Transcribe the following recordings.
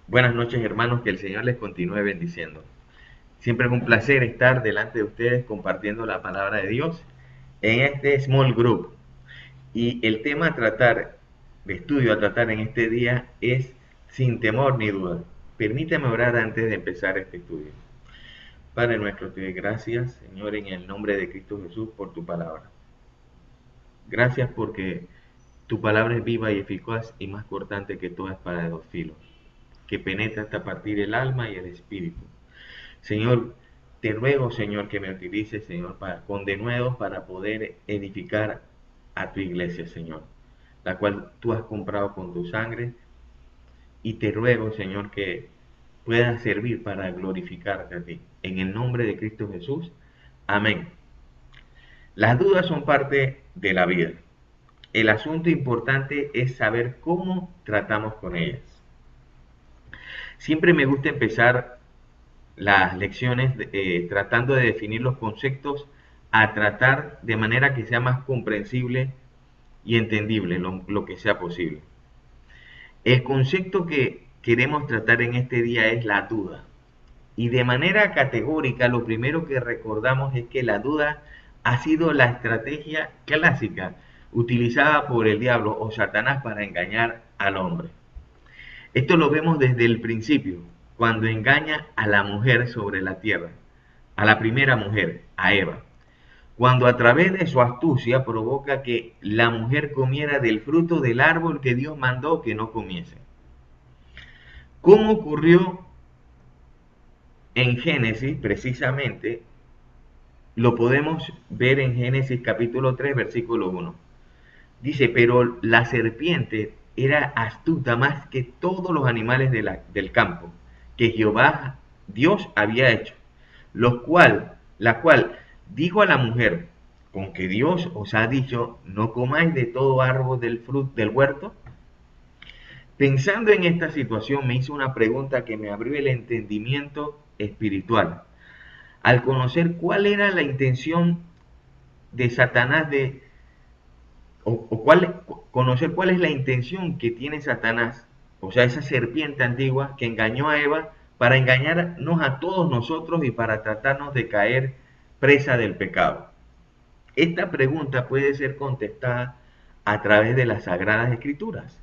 Buenas noches, hermanos, que el Señor les continúe bendiciendo. Siempre es un placer estar delante de ustedes compartiendo la palabra de Dios en este small group. Y el tema de estudio a tratar en este día es sin temor ni duda. Permítame orar antes de empezar este estudio. Padre nuestro, te doy gracias, Señor, en el nombre de Cristo Jesús, por tu palabra. Gracias porque tu palabra es viva y eficaz y más cortante que toda espada de dos filos, que penetra hasta partir el alma y el espíritu. Señor, te ruego, Señor, que me utilices, Señor, con denuedo para poder edificar a tu iglesia, Señor, la cual tú has comprado con tu sangre. Y te ruego, Señor, que pueda servir para glorificarte a ti. En el nombre de Cristo Jesús. Amén. Las dudas son parte de la vida. El asunto importante es saber cómo tratamos con ellas. Siempre me gusta empezar las lecciones tratando de definir los conceptos a tratar de manera que sea más comprensible y entendible lo que sea posible. El concepto que queremos tratar en este día es la duda. Y de manera categórica, lo primero que recordamos es que la duda ha sido la estrategia clásica utilizada por el diablo o Satanás para engañar al hombre. Esto lo vemos desde el principio, cuando engaña a la mujer sobre la tierra, a la primera mujer, a Eva, cuando a través de su astucia provoca que la mujer comiera del fruto del árbol que Dios mandó que no comiese. ¿Cómo ocurrió en Génesis precisamente? Lo podemos ver en Génesis capítulo 3, versículo 1. Dice, pero la serpiente era astuta más que todos los animales del campo que Jehová Dios había hecho, la cual dijo a la mujer, con que Dios os ha dicho, no comáis de todo árbol del fruto del huerto. Pensando en esta situación me hizo una pregunta que me abrió el entendimiento espiritual. Al conocer cuál era la intención de Satanás conocer cuál es la intención que tiene Satanás, o sea, esa serpiente antigua que engañó a Eva para engañarnos a todos nosotros y para tratarnos de caer presa del pecado. Esta pregunta puede ser contestada a través de las Sagradas Escrituras.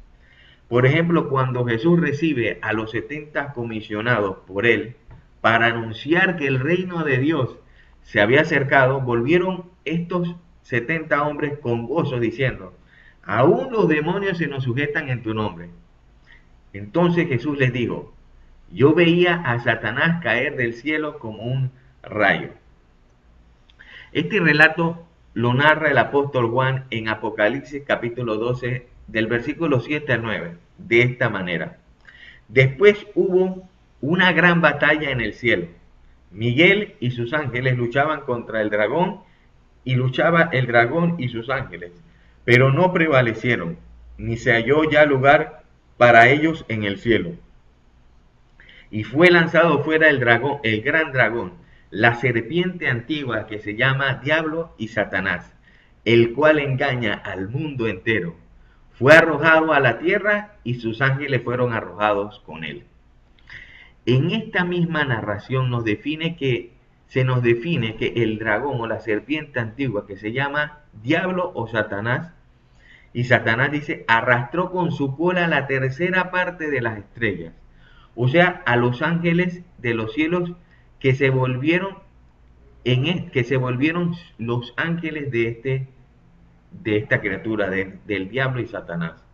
Por ejemplo, cuando Jesús recibe a los 70 comisionados por él para anunciar que el reino de Dios se había acercado, volvieron estos 70 hombres con gozo diciendo, aún los demonios se nos sujetan en tu nombre. Entonces Jesús les dijo, yo veía a Satanás caer del cielo como un rayo. Este relato lo narra el apóstol Juan en Apocalipsis capítulo 12 del versículo 7 al 9, de esta manera. Después hubo una gran batalla en el cielo. Miguel y sus ángeles luchaban contra el dragón y luchaba el dragón y sus ángeles, pero no prevalecieron, ni se halló ya lugar para ellos en el cielo. Y fue lanzado fuera el dragón, el gran dragón, la serpiente antigua que se llama Diablo y Satanás, el cual engaña al mundo entero. Fue arrojado a la tierra y sus ángeles fueron arrojados con él. En esta misma narración se nos define que el dragón o la serpiente antigua que se llama Diablo o Satanás, y Satanás dice, arrastró con su cola la tercera parte de las estrellas, o sea, a los ángeles de los cielos que se volvieron los ángeles de esta criatura, del diablo y Satanás.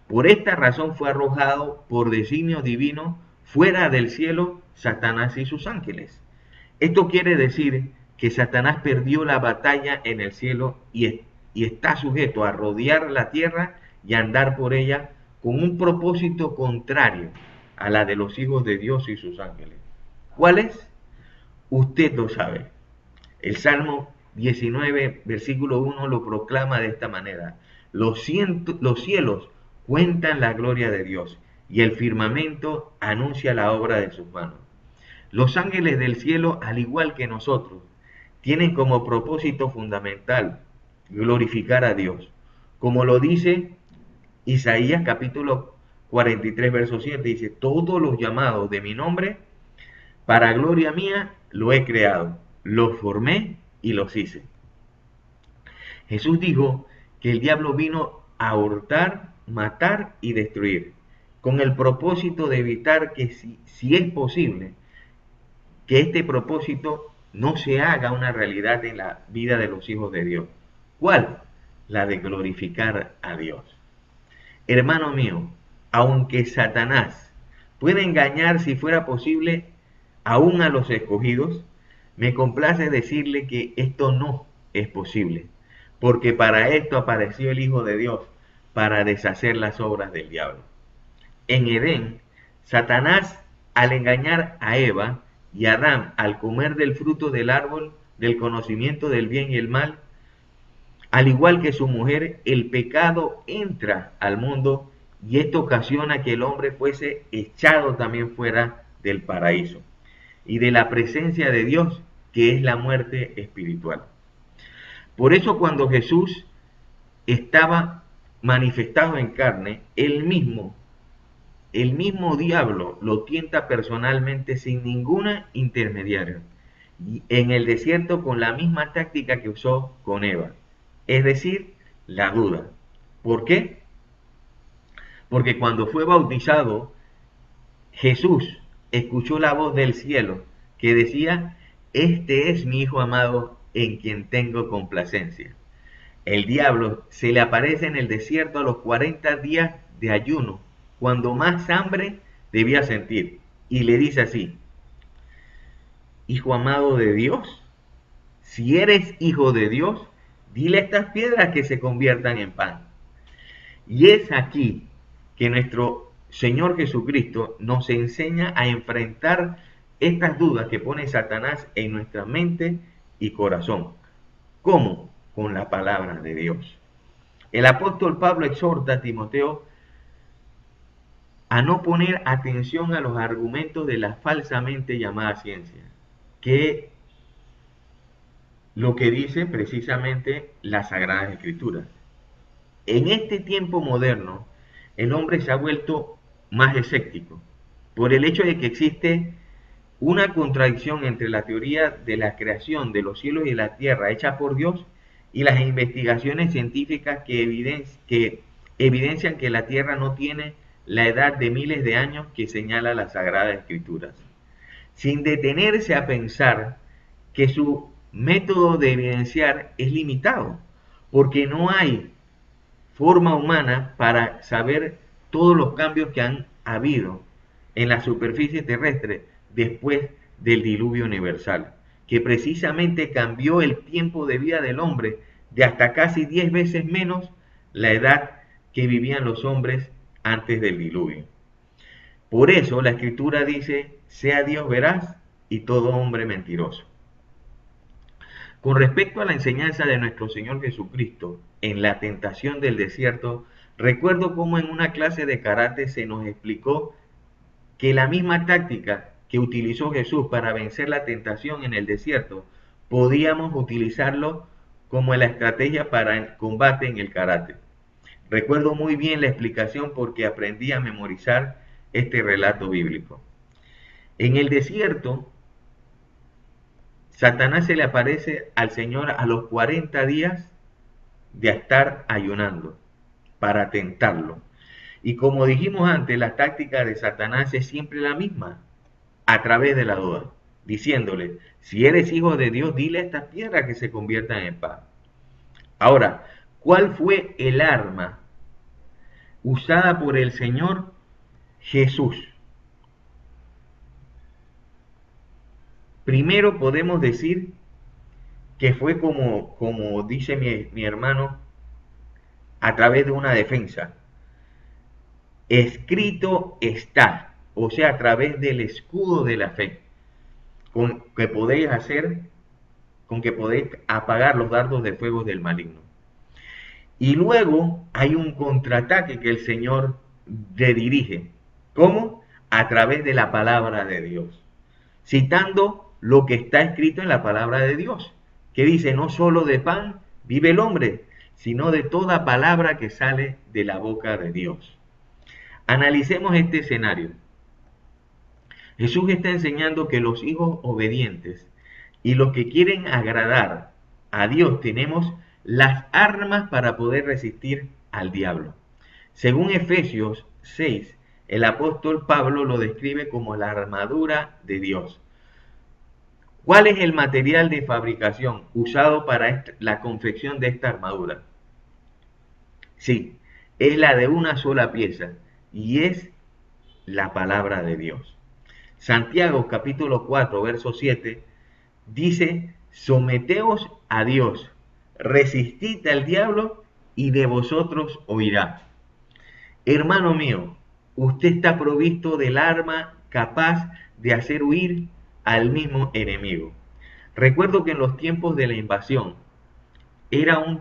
Por esta razón fue arrojado por designio divino fuera del cielo Satanás y sus ángeles. Esto quiere decir que Satanás perdió la batalla en el cielo y está sujeto a rodear la tierra y andar por ella con un propósito contrario a la de los hijos de Dios y sus ángeles. ¿Cuál es? Usted lo sabe. El Salmo 19, versículo 1 lo proclama de esta manera. Los cielos cuentan la gloria de Dios y el firmamento anuncia la obra de sus manos. Los ángeles del cielo, al igual que nosotros, tienen como propósito fundamental glorificar a Dios, como lo dice Isaías capítulo 43, verso 7, dice, todos los llamados de mi nombre, para gloria mía, lo he creado, los formé y los hice. Jesús dijo que el diablo vino a hurtar, matar y destruir, con el propósito de evitar que si es posible, que este propósito no se haga una realidad en la vida de los hijos de Dios. ¿Cuál? La de glorificar a Dios. Hermano mío, aunque Satanás pueda engañar si fuera posible aún a los escogidos, me complace decirle que esto no es posible, porque para esto apareció el Hijo de Dios, para deshacer las obras del diablo. En Edén, Satanás, al engañar a Eva y a Adán al comer del fruto del árbol del conocimiento del bien y el mal, al igual que su mujer, el pecado entra al mundo y esto ocasiona que el hombre fuese echado también fuera del paraíso y de la presencia de Dios, que es la muerte espiritual. Por eso cuando Jesús estaba manifestado en carne, el mismo diablo lo tienta personalmente sin ninguna intermediaria, y en el desierto con la misma táctica que usó con Eva, es decir, la duda. ¿Por qué? Porque cuando fue bautizado, Jesús escuchó la voz del cielo que decía, este es mi Hijo amado en quien tengo complacencia. El diablo se le aparece en el desierto a los 40 días de ayuno, cuando más hambre debía sentir, y le dice así, Hijo amado de Dios, si eres hijo de Dios, dile a estas piedras que se conviertan en pan. Y es aquí que nuestro Señor Jesucristo nos enseña a enfrentar estas dudas que pone Satanás en nuestra mente y corazón. ¿Cómo? Con la palabra de Dios. El apóstol Pablo exhorta a Timoteo a no poner atención a los argumentos de la falsamente llamada ciencia, que lo que dice precisamente las Sagradas Escrituras. En este tiempo moderno, el hombre se ha vuelto más escéptico por el hecho de que existe una contradicción entre la teoría de la creación de los cielos y la tierra hecha por Dios y las investigaciones científicas que evidencian que la tierra no tiene la edad de miles de años que señala las Sagradas Escrituras, sin detenerse a pensar que su método de evidenciar es limitado, porque no hay forma humana para saber todos los cambios que han habido en la superficie terrestre después del diluvio universal, que precisamente cambió el tiempo de vida del hombre de hasta casi 10 veces menos la edad que vivían los hombres antes del diluvio. Por eso la Escritura dice, sea Dios veraz y todo hombre mentiroso. Con respecto a la enseñanza de nuestro Señor Jesucristo en la tentación del desierto, recuerdo cómo en una clase de karate se nos explicó que la misma táctica que utilizó Jesús para vencer la tentación en el desierto, podíamos utilizarlo como la estrategia para el combate en el karate. Recuerdo muy bien la explicación porque aprendí a memorizar este relato bíblico. En el desierto, Satanás se le aparece al Señor a los 40 días de estar ayunando para tentarlo. Y como dijimos antes, la táctica de Satanás es siempre la misma, a través de la duda, diciéndole, si eres hijo de Dios, dile a estas piedras que se conviertan en pan. Ahora, ¿cuál fue el arma usada por el Señor Jesús? Primero podemos decir que fue como dice mi hermano, a través de una defensa. Escrito está, o sea, a través del escudo de la fe, con que podéis apagar los dardos de fuego del maligno. Y luego hay un contraataque que el Señor le dirige. ¿Cómo? A través de la palabra de Dios, citando lo que está escrito en la palabra de Dios, que dice, no solo de pan vive el hombre, sino de toda palabra que sale de la boca de Dios. Analicemos este escenario. Jesús está enseñando que los hijos obedientes y los que quieren agradar a Dios tenemos las armas para poder resistir al diablo. Según Efesios 6, el apóstol Pablo lo describe como la armadura de Dios. ¿Cuál es el material de fabricación usado para la confección de esta armadura? Sí, es la de una sola pieza y es la palabra de Dios. Santiago capítulo 4, verso 7 dice: someteos a Dios, resistid al diablo y de vosotros oirá. Hermano mío, usted está provisto del arma capaz de hacer huir al mismo enemigo. Recuerdo que en los tiempos de la invasión era un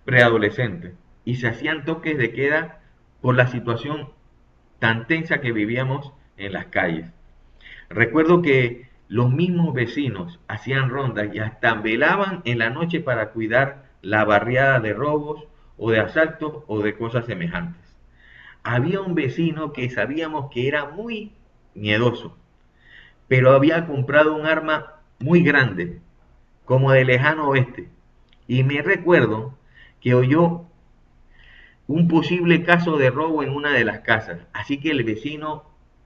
preadolescente y se hacían toques de queda por la situación tan tensa que vivíamos en las calles. Recuerdo que los mismos vecinos hacían rondas y hasta velaban en la noche para cuidar la barriada de robos o de asaltos o de cosas semejantes. Había un vecino que sabíamos que era muy miedoso, pero había comprado un arma muy grande, como de lejano oeste, y me recuerdo que oyó un posible caso de robo en una de las casas, así que el vecino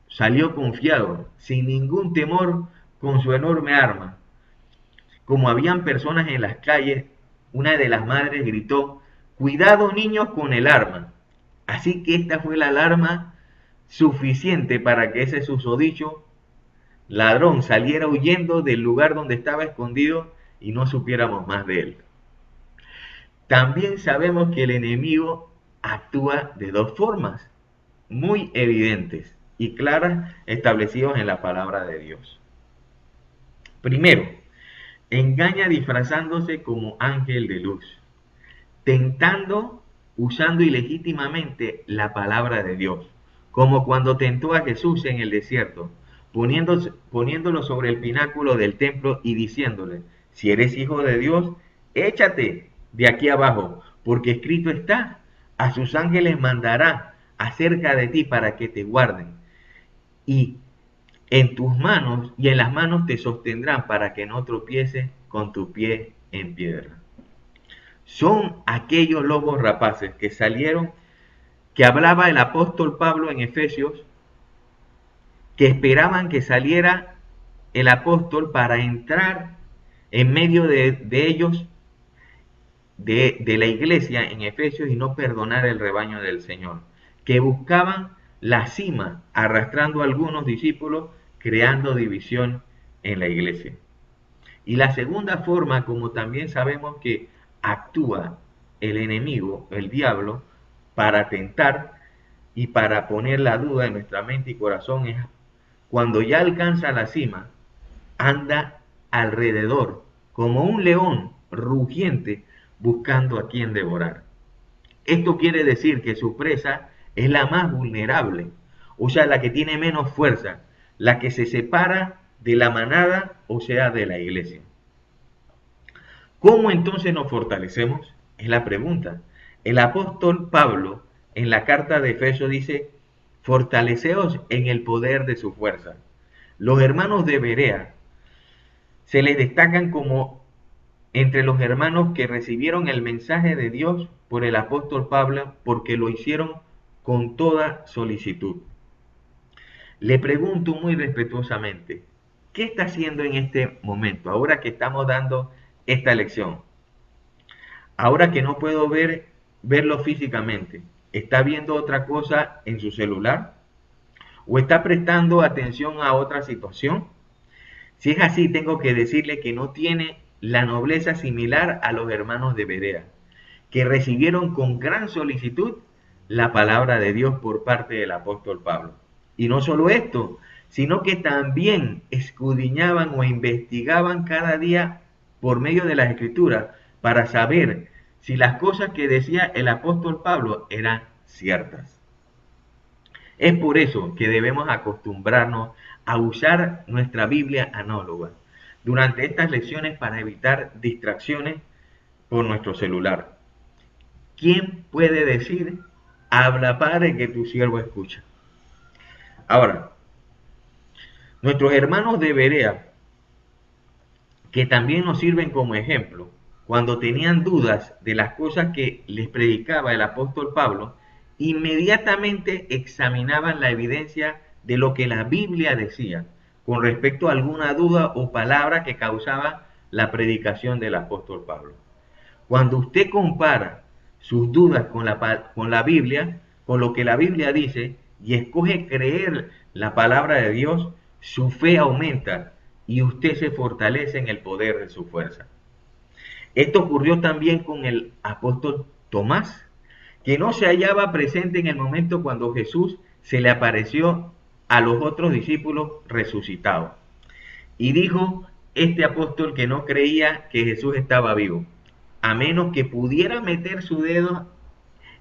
salió confiado, sin ningún temor, con su enorme arma. Como habían personas en las calles, una de las madres gritó: cuidado niños con el arma. Así que esta fue la alarma suficiente para que ese susodicho ladrón saliera huyendo del lugar donde estaba escondido y no supiéramos más de él. También sabemos que el enemigo actúa de dos formas muy evidentes y claras establecidas en la palabra de Dios. Primero, engaña disfrazándose como ángel de luz, tentando usando ilegítimamente la palabra de Dios, como cuando tentó a Jesús en el desierto, poniéndolo sobre el pináculo del templo y diciéndole: si eres hijo de Dios, échate de aquí abajo, porque escrito está: a sus ángeles mandará acerca de ti para que te guarden, y en tus manos y en las manos te sostendrán para que no tropieces con tu pie en piedra. Son aquellos lobos rapaces que salieron, que hablaba el apóstol Pablo en Efesios, que esperaban que saliera el apóstol para entrar en medio de ellos, de la iglesia en Efesios, y no perdonar el rebaño del Señor, que buscaban la cima, arrastrando a algunos discípulos, creando división en la iglesia. Y la segunda forma, como también sabemos que actúa el enemigo, el diablo, para tentar y para poner la duda en nuestra mente y corazón, es cuando ya alcanza la cima, anda alrededor como un león rugiente buscando a quien devorar. Esto quiere decir que su presa es la más vulnerable, o sea, la que tiene menos fuerza, la que se separa de la manada, o sea, de la iglesia. ¿Cómo entonces nos fortalecemos? Es la pregunta. El apóstol Pablo en la carta de Efesios dice: fortaleceos en el poder de su fuerza. Los hermanos de Berea se les destacan como entre los hermanos que recibieron el mensaje de Dios por el apóstol Pablo, porque lo hicieron con toda solicitud. Le pregunto muy respetuosamente: ¿qué está haciendo en este momento, ahora que estamos dando esta lección? Ahora que no puedo verlo físicamente, ¿está viendo otra cosa en su celular? ¿O está prestando atención a otra situación? Si es así, tengo que decirle que no tiene la nobleza similar a los hermanos de Berea, que recibieron con gran solicitud la palabra de Dios por parte del apóstol Pablo. Y no solo esto, sino que también escudriñaban o investigaban cada día por medio de las escrituras para saber si las cosas que decía el apóstol Pablo eran ciertas. Es por eso que debemos acostumbrarnos a usar nuestra Biblia análoga durante estas lecciones para evitar distracciones por nuestro celular. ¿Quién puede decir: habla Padre, que tu siervo escucha? Ahora, nuestros hermanos de Berea, que también nos sirven como ejemplo, cuando tenían dudas de las cosas que les predicaba el apóstol Pablo, inmediatamente examinaban la evidencia de lo que la Biblia decía con respecto a alguna duda o palabra que causaba la predicación del apóstol Pablo. Cuando usted compara sus dudas con la Biblia, con lo que la Biblia dice, y escoge creer la palabra de Dios, su fe aumenta y usted se fortalece en el poder de su fuerza. Esto ocurrió también con el apóstol Tomás, que no se hallaba presente en el momento cuando Jesús se le apareció a los otros discípulos resucitados. Y dijo este apóstol que no creía que Jesús estaba vivo, a menos que pudiera meter su dedo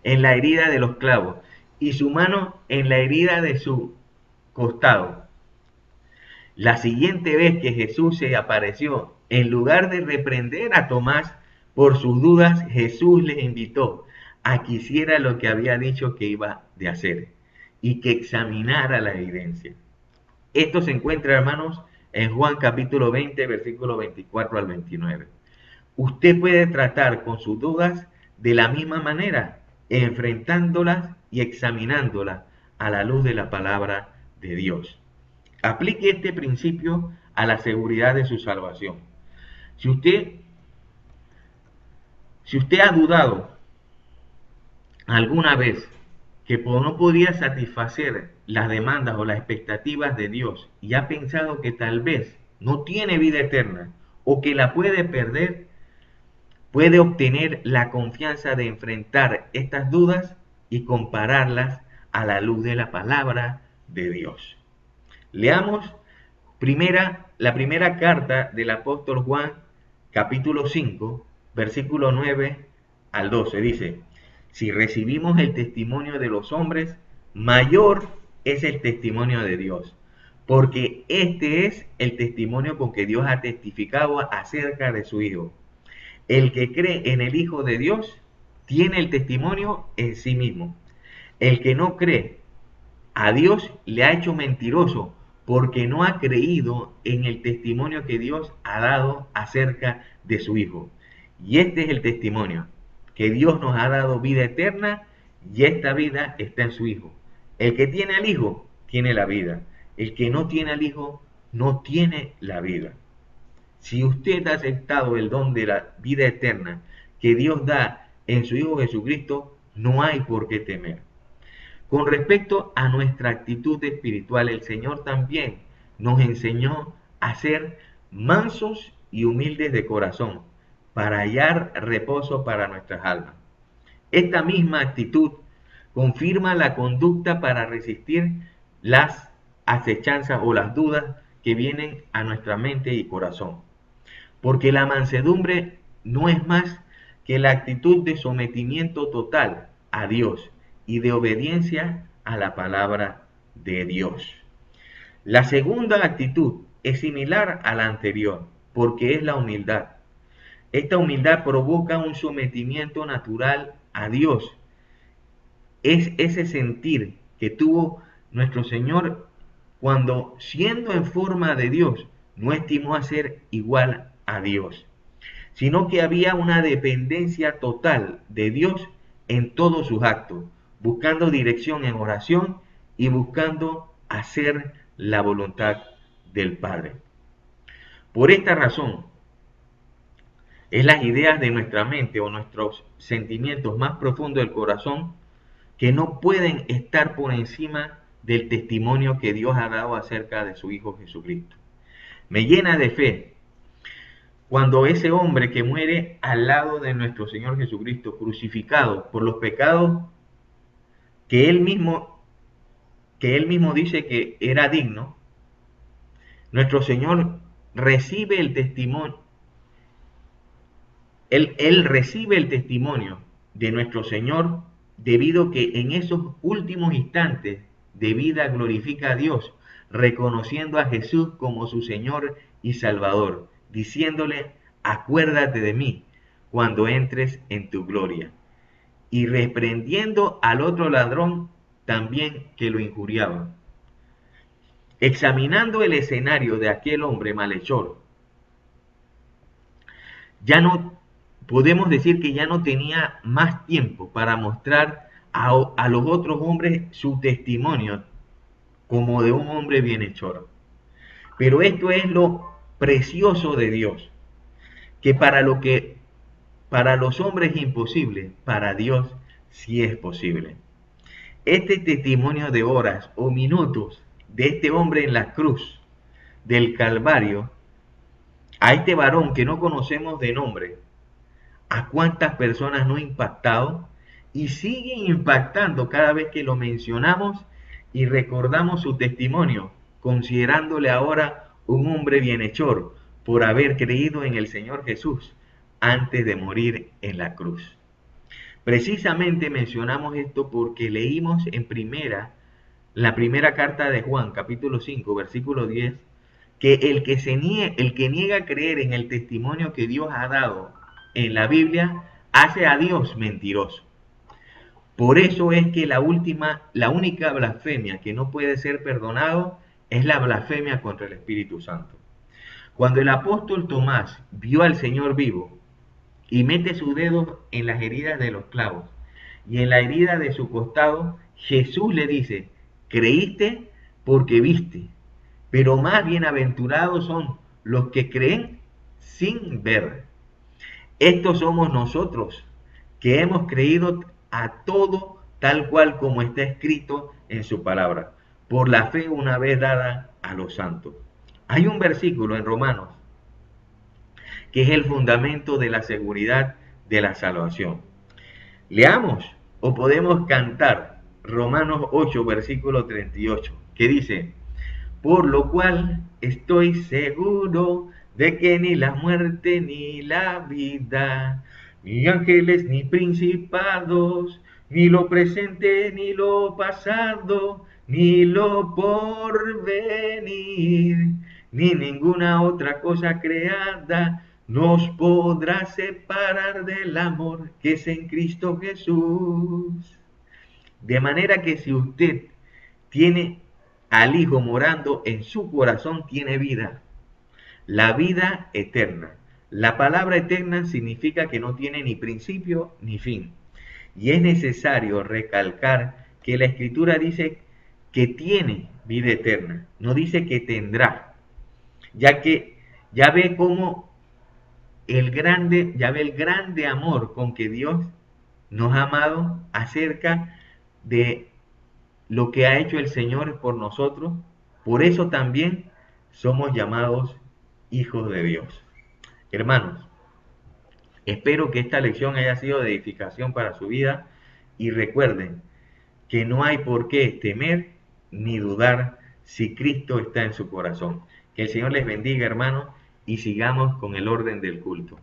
en la herida de los clavos y su mano en la herida de su costado. La siguiente vez que Jesús se apareció, en lugar de reprender a Tomás por sus dudas, Jesús les invitó a que hiciera lo que había dicho que iba de hacer y que examinara la evidencia. Esto se encuentra, hermanos, en Juan capítulo 20, versículo 24 al 29. Usted puede tratar con sus dudas de la misma manera, enfrentándolas y examinándolas a la luz de la palabra de Dios. Aplique este principio a la seguridad de su salvación. Si usted, si usted ha dudado alguna vez que no podía satisfacer las demandas o las expectativas de Dios y ha pensado que tal vez no tiene vida eterna o que la puede perder, puede obtener la confianza de enfrentar estas dudas y compararlas a la luz de la palabra de Dios. Leamos la primera carta del apóstol Juan, capítulo 5, versículo 9 al 12. Dice, si recibimos el testimonio de los hombres, mayor es el testimonio de Dios, porque este es el testimonio con que Dios ha testificado acerca de su Hijo. El que cree en el Hijo de Dios tiene el testimonio en sí mismo. El que no cree a Dios le ha hecho mentiroso porque no ha creído en el testimonio que Dios ha dado acerca de su Hijo. Y este es el testimonio, que Dios nos ha dado vida eterna y esta vida está en su Hijo. El que tiene al Hijo tiene la vida. El que no tiene al Hijo no tiene la vida. Si usted ha aceptado el don de la vida eterna que Dios da en su Hijo Jesucristo, no hay por qué temer. Con respecto a nuestra actitud espiritual, el Señor también nos enseñó a ser mansos y humildes de corazón, para hallar reposo para nuestras almas. Esta misma actitud confirma la conducta para resistir las acechanzas o las dudas que vienen a nuestra mente y corazón. Porque la mansedumbre no es más que la actitud de sometimiento total a Dios y de obediencia a la palabra de Dios. La segunda actitud es similar a la anterior, porque es la humildad. Esta humildad provoca un sometimiento natural a Dios. Es ese sentir que tuvo nuestro Señor cuando, siendo en forma de Dios, no estimó a ser igual a Dios, sino que había una dependencia total de Dios en todos sus actos, buscando dirección en oración y buscando hacer la voluntad del Padre. Por esta razón, es las ideas de nuestra mente o nuestros sentimientos más profundos del corazón que no pueden estar por encima del testimonio que Dios ha dado acerca de su Hijo Jesucristo. Me llena de fe cuando ese hombre que muere al lado de nuestro Señor Jesucristo, crucificado por los pecados que él mismo dice que era digno, nuestro Señor recibe el testimonio, él recibe el testimonio de nuestro Señor debido que en esos últimos instantes de vida glorifica a Dios, reconociendo a Jesús como su Señor y Salvador, diciéndole, acuérdate de mí cuando entres en tu gloria. Y reprendiendo al otro ladrón también que lo injuriaba. examinando el escenario de aquel hombre malhechor, ya no podemos decir que ya no tenía más tiempo para mostrar a los otros hombres su testimonio como de un hombre bienhechor. Pero esto es lo precioso de Dios, que para los hombres es imposible, para Dios sí es posible. Este testimonio de horas o minutos de este hombre en la cruz del Calvario, a este varón que no conocemos de nombre, a cuántas personas no ha impactado y sigue impactando cada vez que lo mencionamos y recordamos su testimonio, considerándole ahora un hombre bienhechor por haber creído en el Señor Jesús antes de morir en la cruz. Precisamente mencionamos esto porque leímos en la primera carta de Juan, capítulo 5, versículo 10, que el que niega creer en el testimonio que Dios ha dado en la Biblia, hace a Dios mentiroso. Por eso es que la única blasfemia que no puede ser perdonado es la blasfemia contra el Espíritu Santo. Cuando el apóstol Tomás vio al Señor vivo y mete su dedo en las heridas de los clavos y en la herida de su costado, Jesús le dice: creíste porque viste, pero más bienaventurados son los que creen sin ver. Estos somos nosotros, que hemos creído a todo tal cual como está escrito en su palabra, por la fe una vez dada a los santos. Hay un versículo en Romanos que es el fundamento de la seguridad de la salvación. Leamos o podemos cantar Romanos 8, versículo 38, que dice: por lo cual estoy seguro de que ni la muerte ni la vida, ni ángeles ni principados, ni lo presente ni lo pasado, ni lo por venir, ni ninguna otra cosa creada nos podrá separar del amor que es en Cristo Jesús. De manera que si usted tiene al Hijo morando en su corazón, tiene vida, la vida eterna. La palabra eterna significa que no tiene ni principio ni fin. Y es necesario recalcar que la Escritura dice que tiene vida eterna, no dice que tendrá, ya que ya ve el grande amor con que Dios nos ha amado acerca de lo que ha hecho el Señor por nosotros. Por eso también somos llamados hijos de Dios. Hermanos, espero que esta lección haya sido de edificación para su vida y recuerden que no hay por qué temer ni dudar si Cristo está en su corazón. Que el Señor les bendiga, hermanos, y sigamos con el orden del culto.